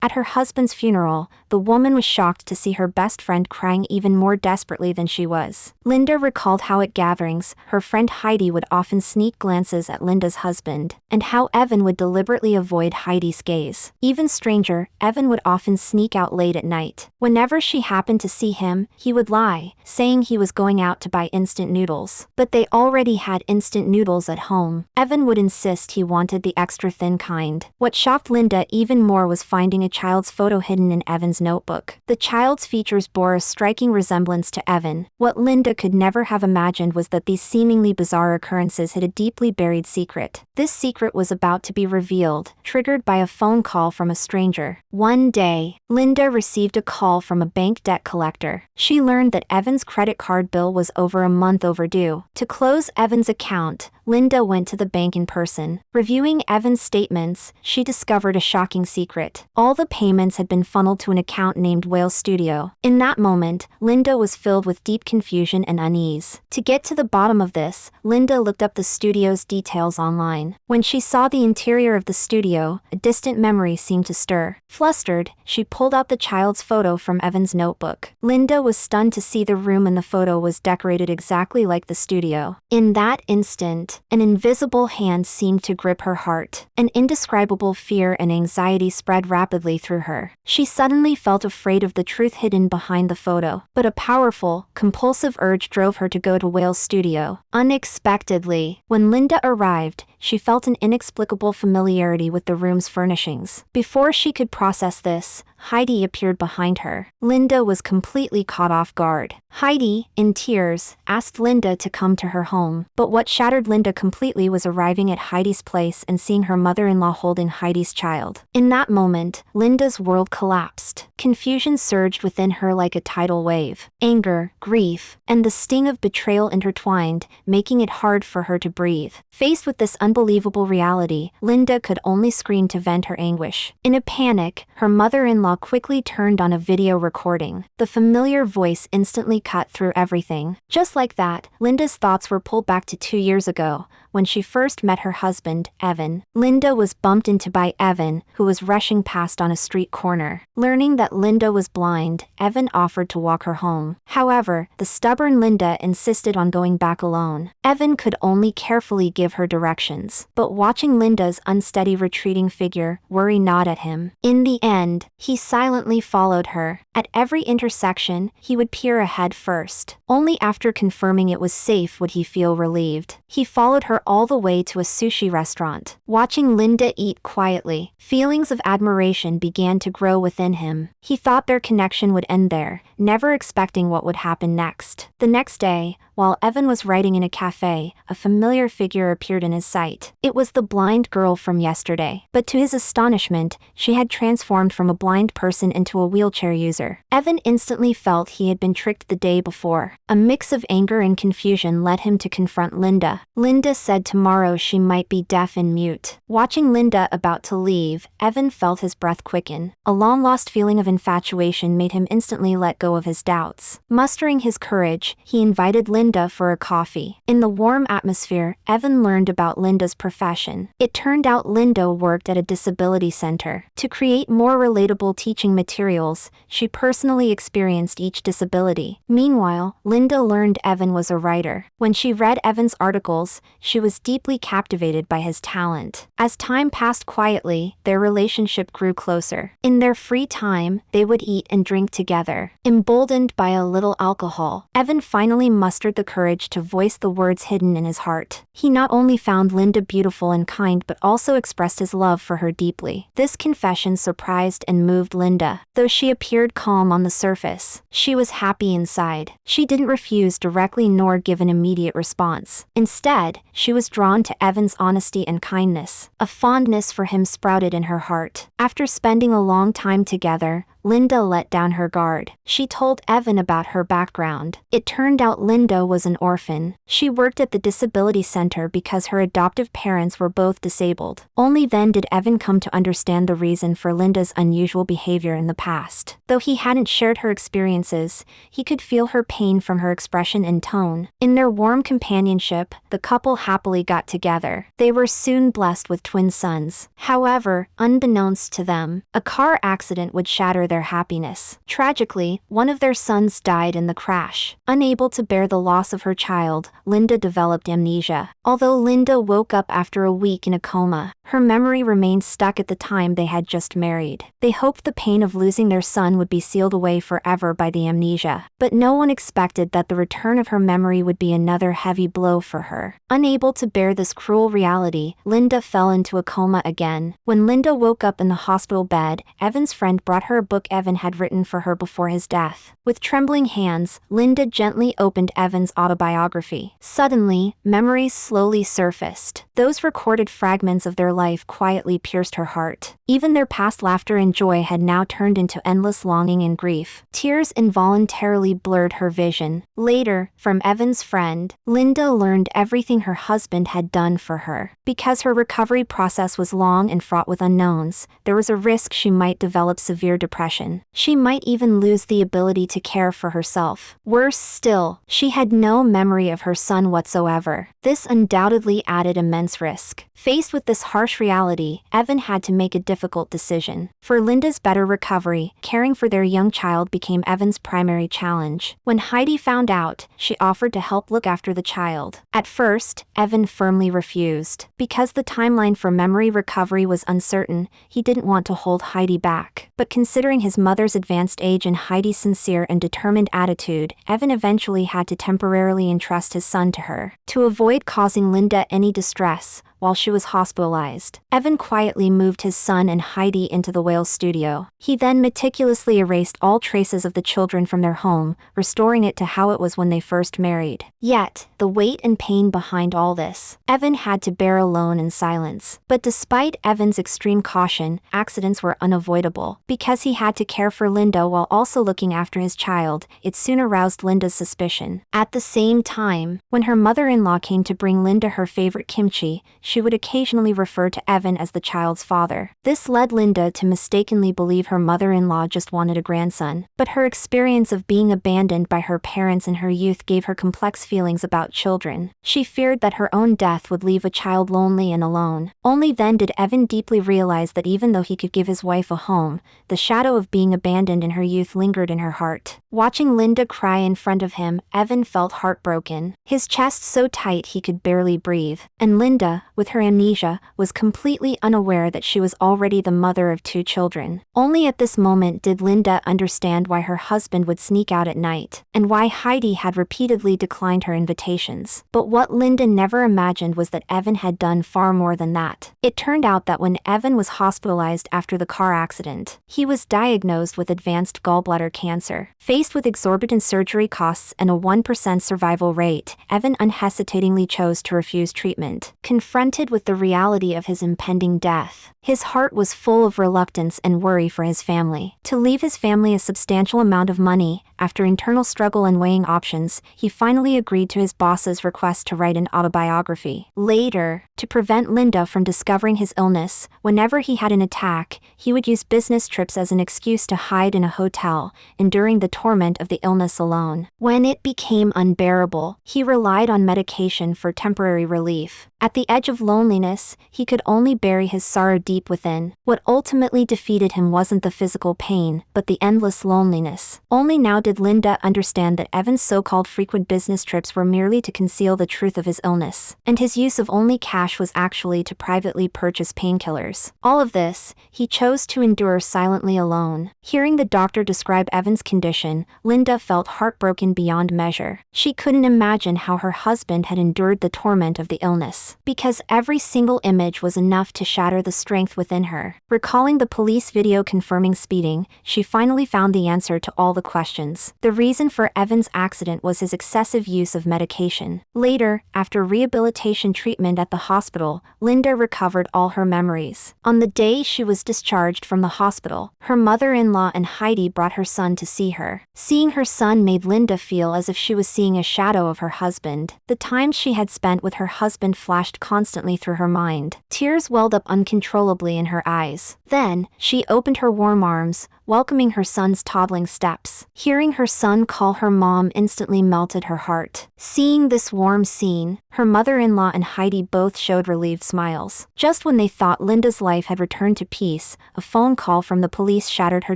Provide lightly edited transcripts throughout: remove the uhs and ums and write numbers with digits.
At her husband's funeral, the woman was shocked to see her best friend crying even more desperately than she was. Linda recalled how at gatherings, her friend Heidi would often sneak glances at Linda's husband, and how Evan would deliberately avoid Heidi's gaze. Even stranger, Evan would often sneak out late at night. Whenever she happened to see him, he would lie, saying he was going out to buy instant noodles. But they already had instant noodles at home. Evan would insist he wanted the extra thin kind. What shocked Linda even more was finding a child's photo hidden in Evan's notebook. The child's features bore a striking resemblance to Evan. What Linda could never have imagined was that these seemingly bizarre occurrences hid a deeply buried secret. This secret was about to be revealed, triggered by a phone call from a stranger. One day, Linda received a call from a bank debt collector. She learned that Evan's credit card bill was over a month overdue. To close Evan's account, Linda went to the bank in person. Reviewing Evan's statements, she discovered a shocking secret. All the payments had been funneled to an account named Whale Studio. In that moment, Linda was filled with deep confusion and unease. To get to the bottom of this, Linda looked up the studio's details online. When she saw the interior of the studio, a distant memory seemed to stir. Flustered, she pulled out the child's photo from Evan's notebook. Linda was stunned to see the room in the photo was decorated exactly like the studio. In that instant, an invisible hand seemed to grip her heart. An indescribable fear and anxiety spread rapidly through her. She suddenly felt afraid of the truth hidden behind the photo. But a powerful, compulsive urge drove her to go to Whale's studio. Unexpectedly, when Linda arrived, she felt an inexplicable familiarity with the room's furnishings. Before she could process this, Heidi appeared behind her. Linda was completely caught off guard. Heidi, in tears, asked Linda to come to her home. But what shattered Linda completely was arriving at Heidi's place and seeing her mother-in-law holding Heidi's child. In that moment, Linda's world collapsed. Confusion surged within her like a tidal wave. Anger, grief, and the sting of betrayal intertwined, making it hard for her to breathe. Faced with this unbelievable reality, Linda could only scream to vent her anguish. In a panic, her mother-in-law quickly turned on a video recording. The familiar voice instantly cut through everything. Just like that, Linda's thoughts were pulled back to 2 years ago, when she first met her husband, Evan. Linda was bumped into by Evan, who was rushing past on a street corner. Learning that Linda was blind, Evan offered to walk her home. However, the stubborn Linda insisted on going back alone. Evan could only carefully give her directions, but watching Linda's unsteady retreating figure, worry gnawed at him. In the end, he silently followed her. At every intersection, he would peer ahead first. Only after confirming it was safe would he feel relieved. He followed her all the way to a sushi restaurant. Watching Linda eat quietly, feelings of admiration began to grow within him. He thought their connection would end there, never expecting what would happen next. The next day, while Evan was writing in a cafe, a familiar figure appeared in his sight. It was the blind girl from yesterday. But to his astonishment, she had transformed from a blind person into a wheelchair user. Evan instantly felt he had been tricked the day before. A mix of anger and confusion led him to confront Linda. Linda said tomorrow she might be deaf and mute. Watching Linda about to leave, Evan felt his breath quicken. A long-lost feeling of infatuation made him instantly let go of his doubts. Mustering his courage, he invited Linda for a coffee. In the warm atmosphere, Evan learned about Linda's profession. It turned out Linda worked at a disability center. To create more relatable teaching materials, she personally experienced each disability. Meanwhile, Linda learned Evan was a writer. When she read Evan's articles, she was deeply captivated by his talent. As time passed quietly, their relationship grew closer. In their free time, they would eat and drink together. Emboldened by a little alcohol, Evan finally mustered the courage to voice the words hidden in his heart. He not only found Linda beautiful and kind but also expressed his love for her deeply. This confession surprised and moved Linda. Though she appeared calm on the surface, she was happy inside. She didn't refuse directly nor give an immediate response. Instead, she was drawn to Evan's honesty and kindness. A fondness for him sprouted in her heart. After spending a long time together, Linda let down her guard. She told Evan about her background. It turned out Linda was an orphan. She worked at the disability center because her adoptive parents were both disabled. Only then did Evan come to understand the reason for Linda's unusual behavior in the past. Though he hadn't shared her experiences, he could feel her pain from her expression and tone. In their warm companionship, the couple happily got together. They were soon blessed with twin sons. However, unbeknownst to them, a car accident would shatter their happiness. Tragically, one of their sons died in the crash. Unable to bear the loss of her child, Linda developed amnesia. Although Linda woke up after a week in a coma, her memory remained stuck at the time they had just married. They hoped the pain of losing their son would be sealed away forever by the amnesia, but no one expected that the return of her memory would be another heavy blow for her. Unable to bear this cruel reality, Linda fell into a coma again. When Linda woke up in the hospital bed, Evan's friend brought her a book Evan had written for her before his death. With trembling hands, Linda gently opened Evan's autobiography. Suddenly, memories slowly surfaced. Those recorded fragments of their life quietly pierced her heart. Even their past laughter and joy had now turned into endless longing and grief. Tears involuntarily blurred her vision. Later, from Evan's friend, Linda learned everything her husband had done for her. Because her recovery process was long and fraught with unknowns, there was a risk she might develop severe depression. She might even lose the ability to care for herself. Worse still, she had no memory of her son whatsoever. This undoubtedly added immense risk. Faced with this harsh reality, Evan had to make a difficult decision. For Linda's better recovery, caring for their young child became Evan's primary challenge. When Heidi found out, she offered to help look after the child. At first, Evan firmly refused. Because the timeline for memory recovery was uncertain, he didn't want to hold Heidi back. But considering his mother's advanced age and Heidi's sincere and determined attitude, Evan eventually had to temporarily entrust his son to her. To avoid causing Linda any distress, while she was hospitalized, Evan quietly moved his son and Heidi into the Wales studio. He then meticulously erased all traces of the children from their home, restoring it to how it was when they first married. Yet, the weight and pain behind all this, Evan had to bear alone in silence. But despite Evan's extreme caution, accidents were unavoidable. Because he had to care for Linda while also looking after his child, it soon aroused Linda's suspicion. At the same time, when her mother-in-law came to bring Linda her favorite kimchi, she would occasionally refer to Evan as the child's father. This led Linda to mistakenly believe her mother-in-law just wanted a grandson. But her experience of being abandoned by her parents in her youth gave her complex feelings about children. She feared that her own death would leave a child lonely and alone. Only then did Evan deeply realize that even though he could give his wife a home, the shadow of being abandoned in her youth lingered in her heart. Watching Linda cry in front of him, Evan felt heartbroken. His chest so tight he could barely breathe. And Linda, with her amnesia, was completely unaware that she was already the mother of 2 children. Only at this moment did Linda understand why her husband would sneak out at night, and why Heidi had repeatedly declined her invitations. But what Linda never imagined was that Evan had done far more than that. It turned out that when Evan was hospitalized after the car accident, he was diagnosed with advanced gallbladder cancer. Faced with exorbitant surgery costs and a 1% survival rate, Evan unhesitatingly chose to refuse treatment. Confronted with the reality of his impending death, his heart was full of reluctance and worry for his family. To leave his family a substantial amount of money, after internal struggle and weighing options, he finally agreed to his boss's request to write an autobiography. Later, to prevent Linda from discovering his illness, whenever he had an attack, he would use business trips as an excuse to hide in a hotel, enduring the torment of the illness alone. When it became unbearable, he relied on medication for temporary relief. At the edge of loneliness, he could only bury his sorrow deep within. What ultimately defeated him wasn't the physical pain, but the endless loneliness. Only now did Linda understand that Evan's so-called frequent business trips were merely to conceal the truth of his illness, and his use of only cash was actually to privately purchase painkillers. All of this, he chose to endure silently alone. Hearing the doctor describe Evan's condition, Linda felt heartbroken beyond measure. She couldn't imagine how her husband had endured the torment of the illness, because every single image was enough to shatter the strength within her. Recalling the police video confirming speeding, she finally found the answer to all the questions. symptoms. The reason for Evan's accident was his excessive use of medication. Later, after rehabilitation treatment at the hospital, Linda recovered all her memories. On the day she was discharged from the hospital, her mother-in-law and Heidi brought her son to see her. Seeing her son made Linda feel as if she was seeing a shadow of her husband. The time she had spent with her husband flashed constantly through her mind. Tears welled up uncontrollably in her eyes. Then, she opened her warm arms, welcoming her son's toddling steps. Hearing her son call her mom instantly melted her heart. Seeing this warm scene, her mother-in-law and Heidi both showed relieved smiles. Just when they thought Linda's life had returned to peace, a phone call from the police shattered her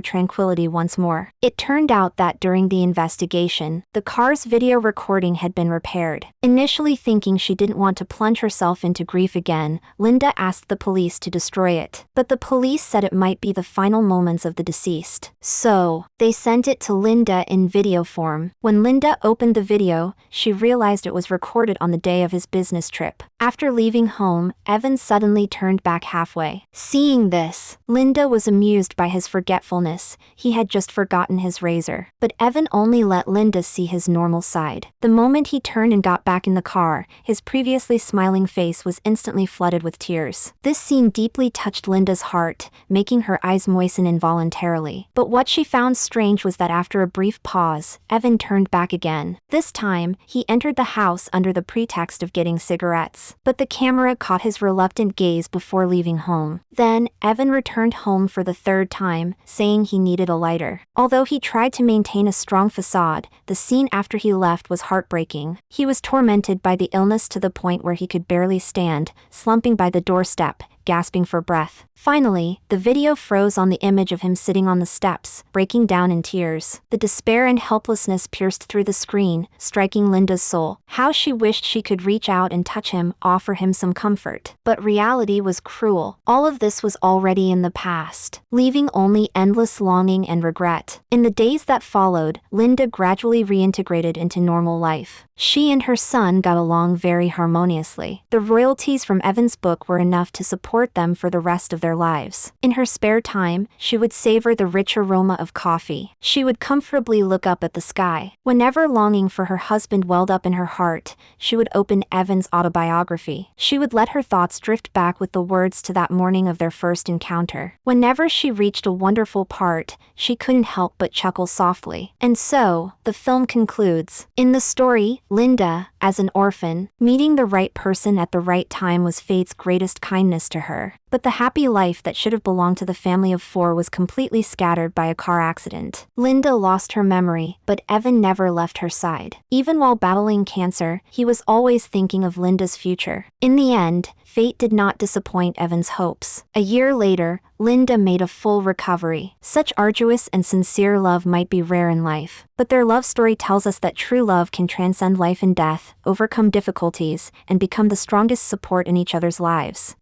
tranquility once more. It turned out that during the investigation, the car's video recording had been repaired. Initially thinking she didn't want to plunge herself into grief again, Linda asked the police to destroy it. But the police said it might be the final moments of the deceased. So, they sent it to Linda in video form. When Linda opened the video, she realized it was recorded on the day of his business trip. After leaving home, Evan suddenly turned back halfway. Seeing this, Linda was amused by his forgetfulness. He had just forgotten his razor. But Evan only let Linda see his normal side. The moment he turned and got back in the car, his previously smiling face was instantly flooded with tears. This scene deeply touched Linda's heart, making her eyes moisten involuntarily. But what she found strange was that after a brief pause, Evan turned back again. This time, he entered the house under the pretext of getting cigarettes. But the camera caught his reluctant gaze before leaving home. Then, Evan returned home for the third time, saying he needed a lighter. Although he tried to maintain a strong facade, the scene after he left was heartbreaking. He was tormented by the illness to the point where he could barely stand, slumping by the doorstep, gasping for breath. Finally, the video froze on the image of him sitting on the steps, breaking down in tears. The despair and helplessness pierced through the screen, striking Linda's soul. How she wished she could reach out and touch him, offer him some comfort. But reality was cruel. All of this was already in the past, leaving only endless longing and regret. In the days that followed, Linda gradually reintegrated into normal life. She and her son got along very harmoniously. The royalties from Evan's book were enough to support them for the rest of their lives. In her spare time, she would savor the rich aroma of coffee. She would comfortably look up at the sky. Whenever longing for her husband welled up in her heart, she would open Evan's autobiography. She would let her thoughts drift back with the words to that morning of their first encounter. Whenever she reached a wonderful part, she couldn't help but chuckle softly. And so, the film concludes. In the story, Linda, as an orphan, meeting the right person at the right time was fate's greatest kindness to her. But the happy life that should have belonged to the family of four was completely scattered by a car accident. Linda lost her memory, but Evan never left her side. Even while battling cancer, he was always thinking of Linda's future. In the end, fate did not disappoint Evan's hopes. A year later, Linda made a full recovery. Such arduous and sincere love might be rare in life, but their love story tells us that true love can transcend life and death, overcome difficulties, and become the strongest support in each other's lives.